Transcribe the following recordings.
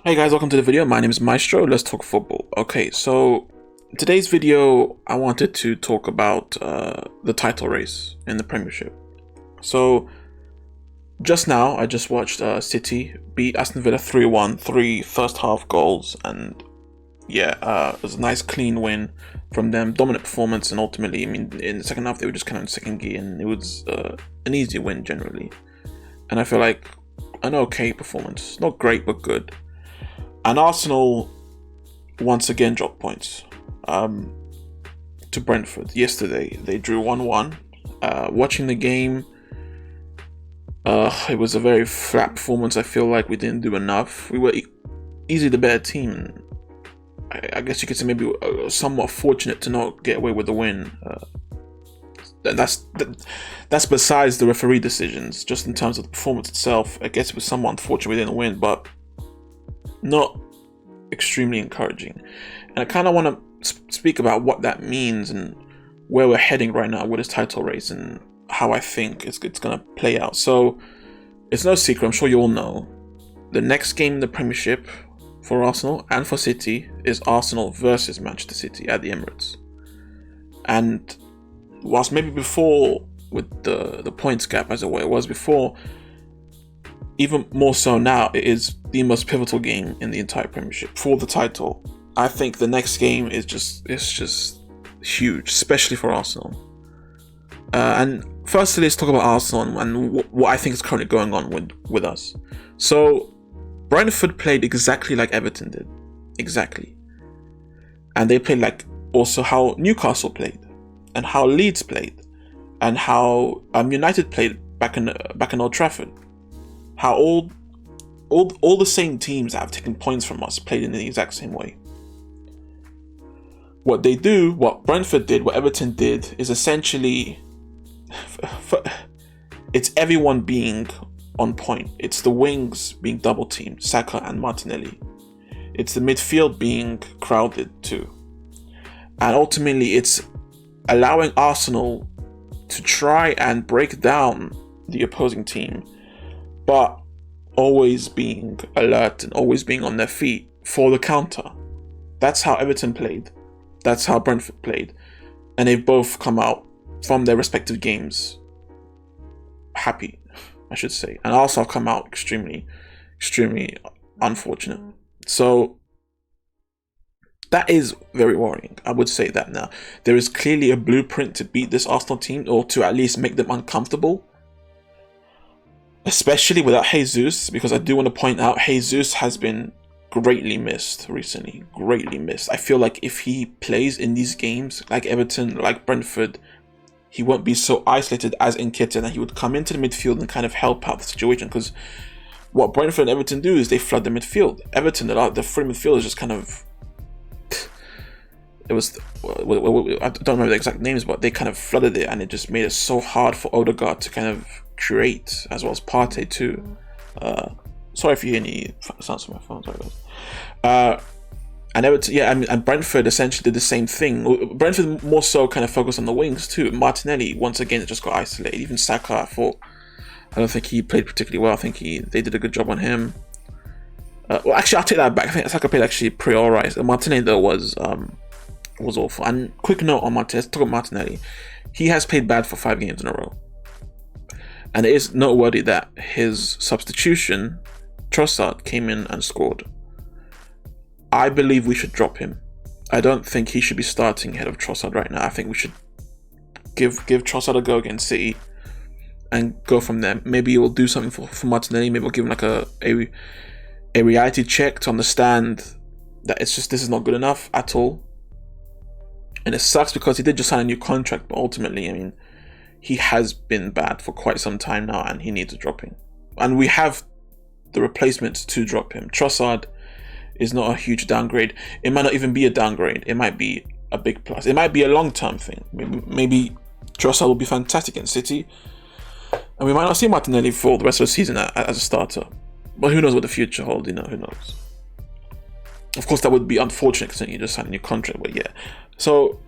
Hey guys, welcome to the video. My name is Maestro. Let's talk football. Okay, so today's video, I wanted to talk about the title race in the Premiership. So just now, I just watched City beat Aston Villa 3-1, three first half goals, and yeah, it was a nice clean win from them. Dominant performance, and ultimately, I mean, in the second half, they were just kind of in second gear, and it was an easy win generally. And I feel like an okay performance, not great but good. And Arsenal once again dropped points to Brentford yesterday. They drew 1-1. Watching the game, it was a very flat performance. I feel like we didn't do enough. We were easily the better team. I guess you could say maybe somewhat fortunate to not get away with the win. That's besides the referee decisions. Just in terms of the performance itself, I guess it was somewhat unfortunate we didn't win, but not extremely encouraging. And I kind of want to speak about what that means and where we're heading right now with this title race and how I think it's going to play out. So it's no secret, I'm sure you all know, the next game in the Premiership for Arsenal and for City is Arsenal versus Manchester City at the Emirates. And whilst maybe before with the points gap as it was before, even more so now, it is the most pivotal game in the entire Premiership for the title. I think the next game is just huge, especially for Arsenal. And firstly, let's talk about Arsenal and what I think is currently going on with us. So, Brentford played exactly like Everton did, exactly, and they played like also how Newcastle played, and how Leeds played, and how United played back in Old Trafford. How all the same teams that have taken points from us played in the exact same way. What Brentford did, what Everton did, is essentially it's everyone being on point. It's the wings being double teamed, Saka and Martinelli. It's the midfield being crowded too. And ultimately it's allowing Arsenal to try and break down the opposing team, but always being alert and always being on their feet for the counter. That's how Everton played. That's how Brentford played. And they've both come out from their respective games happy, I should say. And also have come out extremely, extremely unfortunate. So that is very worrying. I would say that now. There is clearly a blueprint to beat this Arsenal team, or to at least make them uncomfortable. Especially without Jesus, because I do want to point out Jesus has been greatly missed recently. Greatly missed. I feel like if he plays in these games, like Everton, like Brentford, he won't be so isolated as Nketiah, and he would come into the midfield and kind of help out the situation. Because what Brentford and Everton do is they flood the midfield. Everton, the free midfield is just kind of... I don't remember the exact names, but they kind of flooded it, and it just made it so hard for Odegaard to kind of create, as well as Partey too. Sorry if you hear any sounds from my phone. Sorry guys. And Everton, and Brentford essentially did the same thing. Brentford more so kind of focused on the wings too. Martinelli once again just got isolated. Even Saka, I don't think he played particularly well. I think they did a good job on him. Well, actually, I'll take that back. I think Saka played actually pretty alright. Martinelli though was awful. And quick note on Martinelli. Let's talk about Martinelli. He has played bad for 5 games in a row. And it is noteworthy that his substitution, Trossard, came in and scored. I believe we should drop him. I don't think he should be starting ahead of Trossard right now. I think we should give Trossard a go against City and go from there. Maybe we'll do something for Martinelli. Maybe we'll give him like a reality check to understand that this is not good enough at all. And it sucks because he did just sign a new contract, but ultimately, I mean, he has been bad for quite some time now, and he needs a dropping. And we have the replacements to drop him. Trossard is not a huge downgrade. It might not even be a downgrade. It might be a big plus. It might be a long-term thing. Maybe Trossard will be fantastic in City, and we might not see Martinelli for the rest of the season as a starter. But who knows what the future holds? Who knows? Of course, that would be unfortunate considering you just signed a new contract. But yeah, so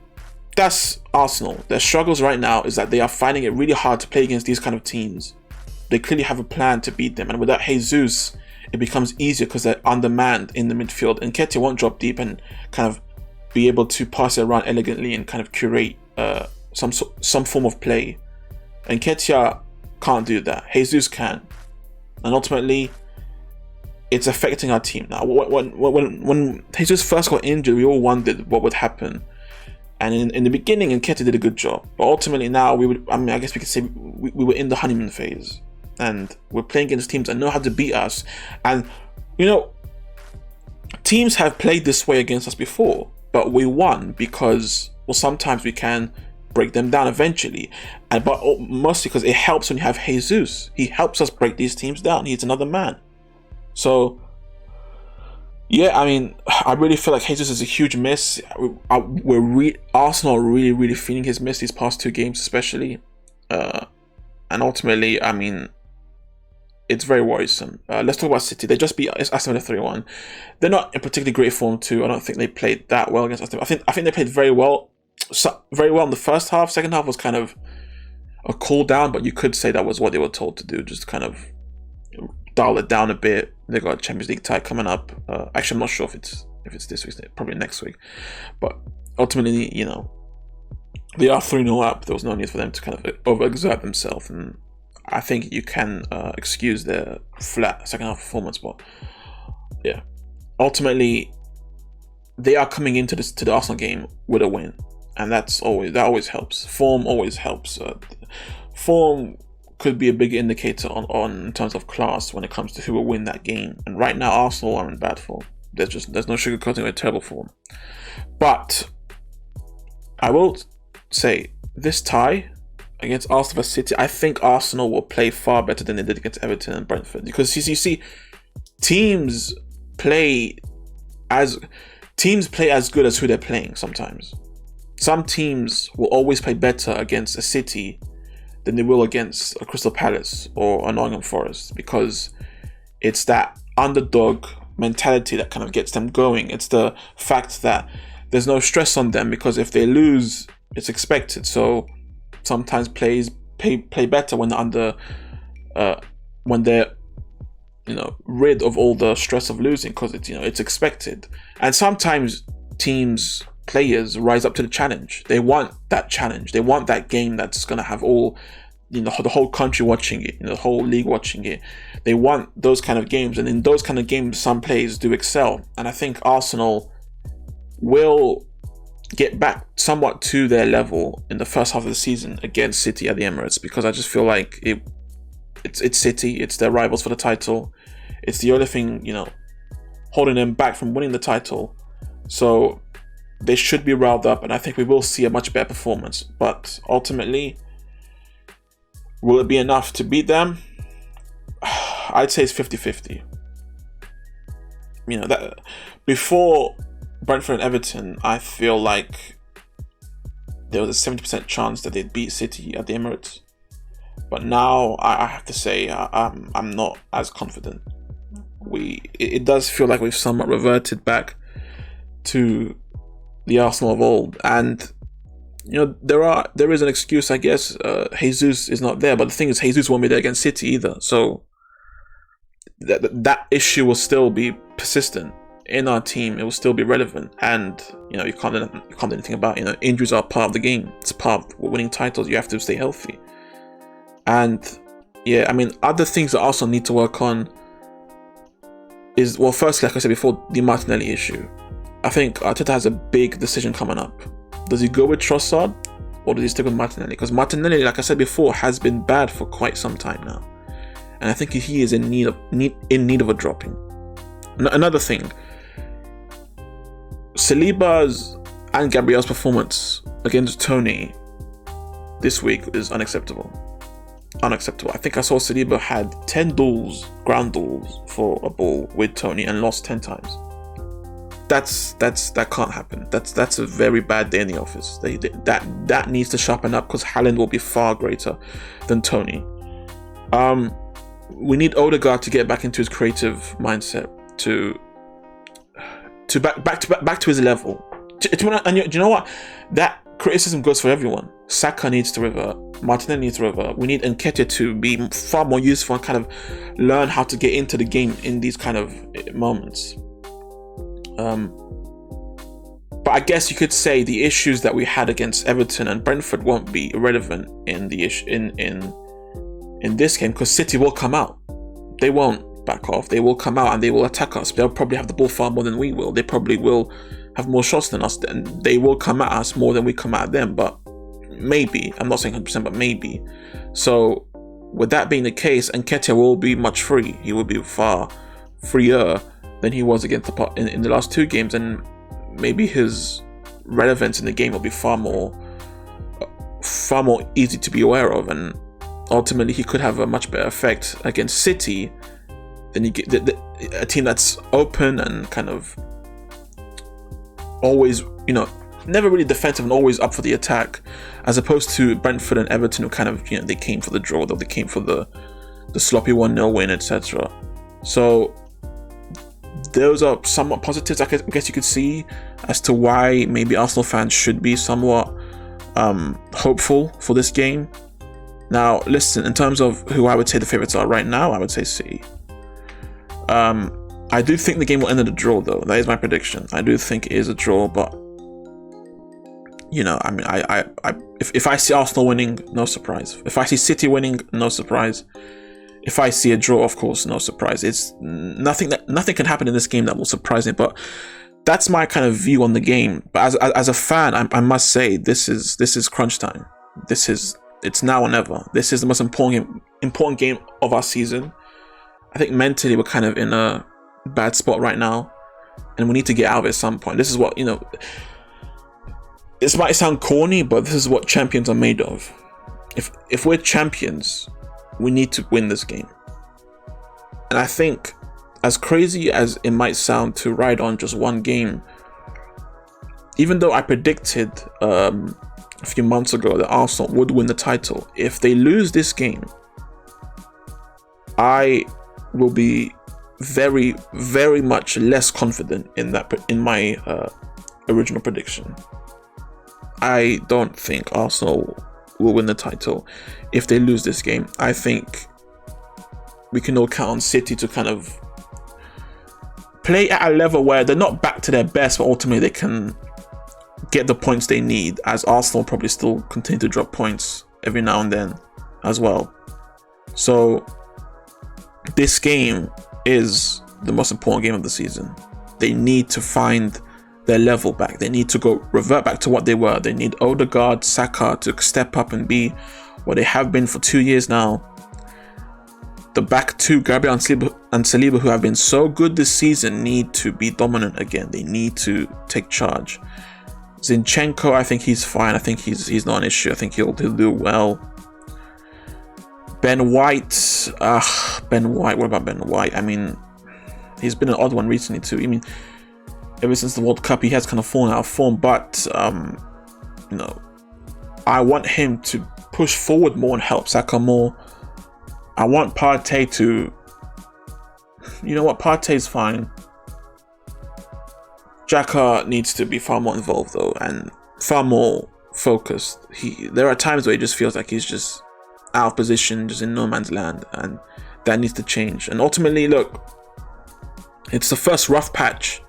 that's Arsenal. Their struggles right now is that they are finding it really hard to play against these kind of teams. They clearly have a plan to beat them, and without Jesus, it becomes easier because they're undermanned in the midfield, and Nketiah won't drop deep and kind of be able to pass it around elegantly and kind of curate some form of play. And Nketiah can't do that. Jesus can, and ultimately, it's affecting our team now. When Jesus first got injured, we all wondered what would happen. And in the beginning, Nketiah did a good job, but ultimately now I guess we could say we were in the honeymoon phase, and we're playing against teams that know how to beat us. And teams have played this way against us before, but we won because, well, sometimes we can break them down eventually, but mostly because it helps when you have Jesus. He helps us break these teams down. He's another man. So yeah, I mean, I really feel like Jesus is a huge miss. Arsenal are really feeling his miss these past 2 games, especially. And ultimately, I mean, it's very worrisome. Let's talk about City. They just beat Aston Villa 3-1. They're not in particularly great form too. I don't think they played that well against Aston Villa. I think they played very well in the first half. Second half was kind of a cool down, but you could say that was what they were told to do, just kind of dial it down a bit. They got a Champions League tie coming up. Actually, I'm not sure if it's this week, probably next week. But ultimately, they are 3-0 up. There was no need for them to kind of overexert themselves, and I think you can excuse their flat second half performance. But yeah, ultimately, they are coming into the Arsenal game with a win, and that always helps. Form always helps. Form could be a big indicator on in terms of class when it comes to who will win that game. And right now, Arsenal are in bad form. There's no sugarcoating with terrible form. But I will say this tie against Arsenal vs City, I think Arsenal will play far better than they did against Everton and Brentford, because you see, teams play as good as who they're playing. Sometimes some teams will always play better against a City than they will against a Crystal Palace or a Nottingham Forest, because it's that underdog mentality that kind of gets them going. It's the fact that there's no stress on them, because if they lose, it's expected. So sometimes play better when they're rid of all the stress of losing, because it's expected. And sometimes players rise up to the challenge. They want that challenge. They want that game that's going to have all, the whole country watching it, the whole league watching it. They want those kind of games, and in those kind of games, some players do excel. And I think Arsenal will get back somewhat to their level in the first half of the season against City at the Emirates, because I just feel like it's City. It's their rivals for the title. It's the only thing holding them back from winning the title. So they should be riled up, and I think we will see a much better performance. But ultimately, will it be enough to beat them? I'd say it's 50-50. That before Brentford and Everton, I feel like there was a 70% chance that they'd beat City at the Emirates. But now I have to say I'm not as confident. It does feel like we've somewhat reverted back to the Arsenal of old, and there is an excuse, I guess. Jesus is not there, but the thing is, Jesus won't be there against City either, so that issue will still be persistent in our team. It will still be relevant, and you can't do anything about it. Injuries are part of the game. It's part of winning titles. You have to stay healthy, and yeah, I mean, other things that Arsenal need to work on is, well, first, like I said before, the Martinelli issue. I think Arteta has a big decision coming up. Does he go with Trossard, or does he stick with Martinelli? Because Martinelli, like I said before, has been bad for quite some time now, and I think he is in need of a dropping. Another thing, Saliba's and Gabriel's performance against Tony this week is unacceptable. I think I saw Saliba had 10 ground duels for a ball with Tony, and lost 10 times. That can't happen. That's a very bad day in the office. That needs to sharpen up, because Haaland will be far greater than Tony. We need Odegaard to get back into his creative mindset, to back to his level. And do you know what? That criticism goes for everyone. Saka needs to revert. Martinelli needs to revert. We need Nketiah to be far more useful and kind of learn how to get into the game in these kind of moments. But I guess you could say the issues that we had against Everton and Brentford won't be irrelevant in the in this game, because City will come out. They won't back off. They will come out and they will attack us. They'll probably have the ball far more than we will. They probably will have more shots than us, and they will come at us more than we come at them. But maybe, I'm not saying 100%, but maybe. So with that being the case, Nketiah will be much free. He will be far freer than he was against in the last two games, and maybe his relevance in the game will be far more easy to be aware of, and ultimately he could have a much better effect against City than you get a team that's open and kind of always, never really defensive and always up for the attack, as opposed to Brentford and Everton, who kind of, they came for the draw, though they came for the sloppy 1-0 win, etc. So those are somewhat positives, I guess you could see, as to why maybe Arsenal fans should be somewhat hopeful for this game. Now, listen, in terms of who I would say the favourites are right now, I would say City. I do think the game will end in a draw, though. That is my prediction. I do think it is a draw, but if I see Arsenal winning, no surprise. If I see City winning, no surprise. If I see a draw, of course, no surprise. It's nothing can happen in this game that will surprise me. But that's my kind of view on the game. But as a fan, I must say this is crunch time. It's now or never. This is the most important game of our season. I think mentally we're kind of in a bad spot right now, and we need to get out of it at some point. This is what, this might sound corny, but this is what champions are made of. If we're champions, we need to win this game. And I think, as crazy as it might sound to ride on just one game, even though I predicted a few months ago that Arsenal would win the title, if they lose this game, I will be very, very much less confident in my original prediction. I don't think Arsenal will win the title if they lose this game. I think we can all count on City to kind of play at a level where they're not back to their best, but ultimately they can get the points they need, as Arsenal probably still continue to drop points every now and then as well. So this game is the most important game of the season. They need to find their level back. They need to revert back to what they were. They need Odegaard, Saka to step up and be what they have been for 2 years now. The back two, Gabriel and Saliba, who have been so good this season, need to be dominant again. They need to take charge. Zinchenko, I think he's fine. I think he's not an issue. I think he'll do well. Ben White. What about Ben White? I mean, he's been an odd one recently too. I mean, ever since the World Cup, he has kind of fallen out of form. But I want him to push forward more and help Saka more. I want Partey to, Partey's fine. Xhaka needs to be far more involved though, and far more focused. There are times where he just feels like he's just out of position, just in no man's land, and that needs to change. And ultimately, look, it's the first rough patch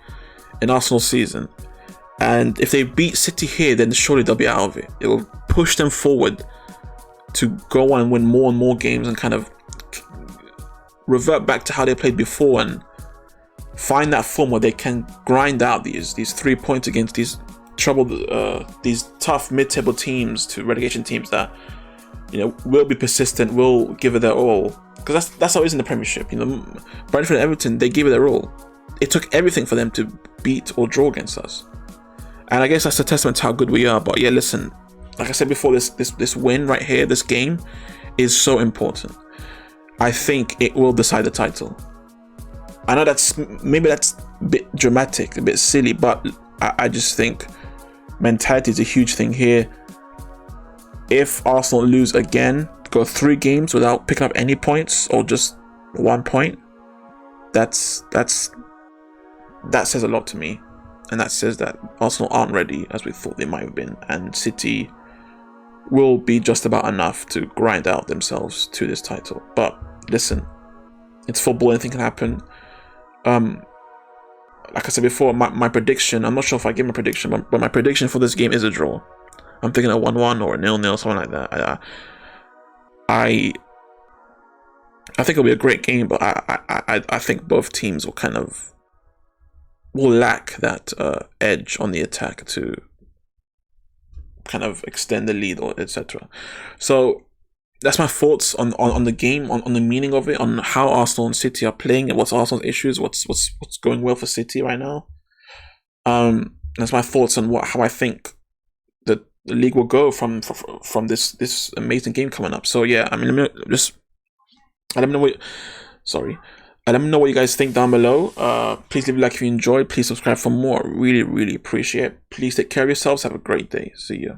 in Arsenal's season, and if they beat City here, then surely they'll be out of it. It will push them forward to go on and win more and more games and kind of revert back to how they played before and find that form where they can grind out these 3 points against these tough mid-table teams to relegation teams that will be persistent, will give it their all, because that's how it is in the Premiership. Brentford and Everton, they gave it their all. It took everything for them to beat or draw against us, and I guess that's a testament to how good we are. But yeah, listen, like I said before, this win right here, this game is so important. I think it will decide the title. I know that's a bit dramatic, a bit silly, but I just think mentality is a huge thing here. If Arsenal lose again, go 3 games without picking up any points or just 1 point, that says a lot to me. and that says that Arsenal aren't ready as we thought they might have been, and City will be just about enough to grind out themselves to this title. But listen, it's football, anything can happen. Like I said before, my prediction, I'm not sure if I gave my prediction, but my prediction for this game is a draw. I'm thinking a 1-1 or a 0-0, something like that. I think it'll be a great game, but I think both teams will lack that edge on the attack to kind of extend the lead or etc. So that's my thoughts on the game, on the meaning of it, on how Arsenal and City are playing, and what's Arsenal's issues, what's going well for City right now. That's my thoughts on how I think that the league will go from this amazing game coming up. So yeah, I mean, let me know what you guys think down below. Please leave a like if you enjoyed. Please subscribe for more. Really, really appreciate it. Please take care of yourselves. Have a great day. See ya.